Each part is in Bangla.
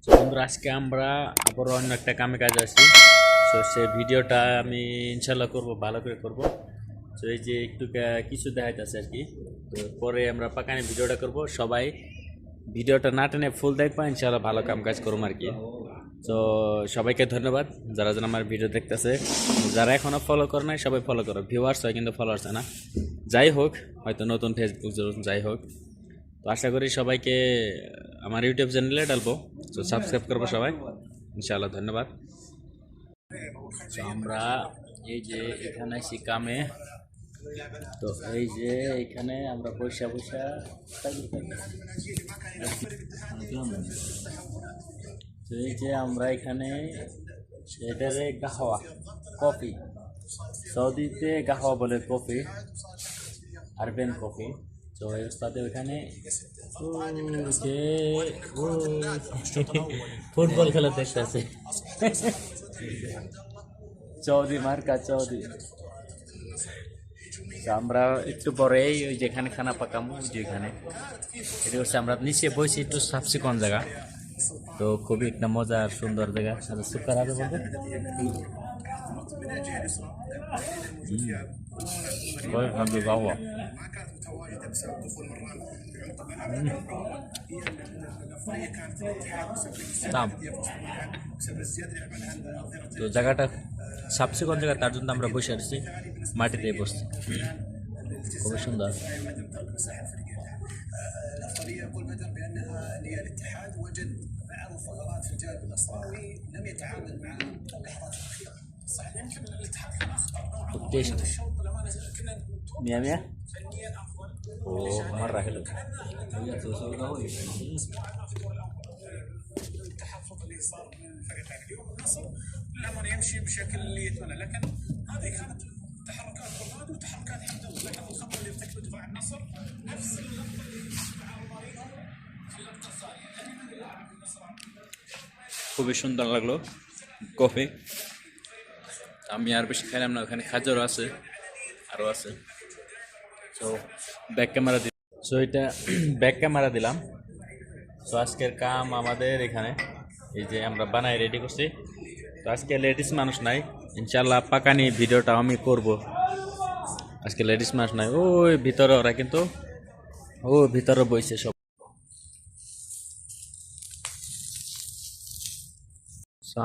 তো বন্ধুরা আজকে আমরা আবার অন্য একটা কামে কাজে আছি। তো সেই ভিডিওটা আমি ইনশাল্লাহ করব, ভালো করে করব। তো এই যে একটু কিছু দেখাইতেছে আর কি। তো পরে আমরা পাকানি ভিডিওটা করব, সবাই ভিডিওটা না টেনে ফুল দেখবা, ইনশাল্লাহ ভালো কাম কাজ করবো আর কি। তো সবাইকে ধন্যবাদ যারা যেন আমার ভিডিও দেখতেছে। যারা এখনও ফলো করে নাই সবাই ফলো করো, ভিউয়ার্স হয় কিন্তু ফলোয়ার্স হয় না। যাই হোক, হয়তো নতুন ফেসবুক যাই হোক, তো আশা করি সবাইকে আমার ইউটিউব চ্যানেলে ডালবো। তো সাবস্ক্রাইব করবো সবাই, ইনশাআল্লাহ। ধন্যবাদ। তো আমরা এই যে এখানে আছি কামে। তো এই যে এখানে আমরা পয়সা তো এই যে আমরা এখানে সেটারে গাহওয়া কফি, সৌদিতে গাহওয়া বলে কফি, আরবেন কফি। তো এই উস্তাদে ওখানে যে ফুটবল খেলা দেখতেছে চৌধুরী মার্কা চৌধুরী। আমরা একটু পরেই ওই যেখানে খানা পাকামো যেখানে, এটা হচ্ছে আমরা নিচে বসে একটু সাফসিকন জায়গা। তো খুবই একটা মজার সুন্দর জায়গা। সুপার হবে বলতে তো জায়গাটা সাবসিকন জায়গা, তার জন্য আমরা বসে আসছি, মাটিতে বসছি, খুবই সুন্দর। الأفضلية يقول بدر بأنها للاتحاد وجد بعض الثغرات في الجانب النصراوي لم يتعامل مع اللحظات الأخيرة. صحيح يمكن الاتحاد كان أخطر نوعا ما الشوط للأمانة، كنا مية مية فنيا أفضل. مرة حلو. التحفظ اللي صار من الفريقين اليوم، النصر للأمانة يمشي بشكل اللي يتمنى، لكن هذه كانت تحركات برنادو وتحركات حمد الله. لكن الخطأ اللي ارتكبه دفاع النصر نفس খুবই সুন্দর লাগলো কফি। আমি আর বেশি খাইলাম না, ওখানে খাজারও আছে, আরও আছে। তো ব্যাক ক্যামেরা দিলাম, সো এটা ব্যাক ক্যামেরা দিলাম। তো আজকের কাম আমাদের এখানে এই যে আমরা বানাই রেডি করছি। তো আজকে লেডিস মানুষ নাই, ইনশাল্লাহ পাকানি ভিডিওটা আমি করব। আজকে লেডিস মানুষ নাই, ওই ভিতরে ওরা কিন্তু ও ভিতরে বইছে সব।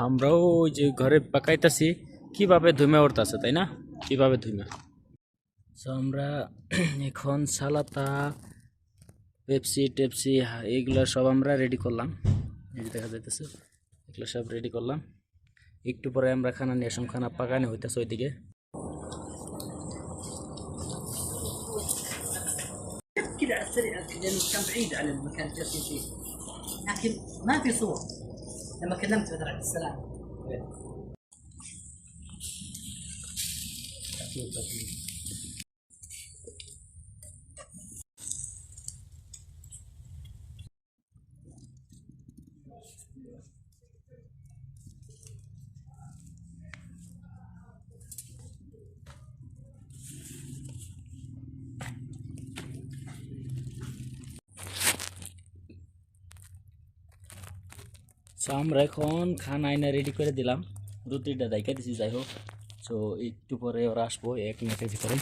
আমরাও ওই যে ঘরে পাকাইতেছি, কিভাবে ধুমে উঠতেছে তাই না, কিভাবে ধুমে। তো আমরা এখন সালাতা পেপসি টেপসি এইগুলো সব আমরা রেডি করলাম, এই যে দেখা যাইতেছে এগুলো সব রেডি করলাম। একটু পরে আমরা খানা নিয়ে আসলাম, খানা পাকানি হইতেছে ওইদিকে। كذا على السريع لانه كان بعيد عن المكان اللي جالسين فيه، لكن ما في صور. لما كلمت بدر عبد السلام সো আমরা এখন খানা আইনা রেডি করে দিলাম, রুটিটা দাইকা দিছি। যাই হোক, সো একটু পরে ওরা আসবো 1 মিনিটের ভিতরে।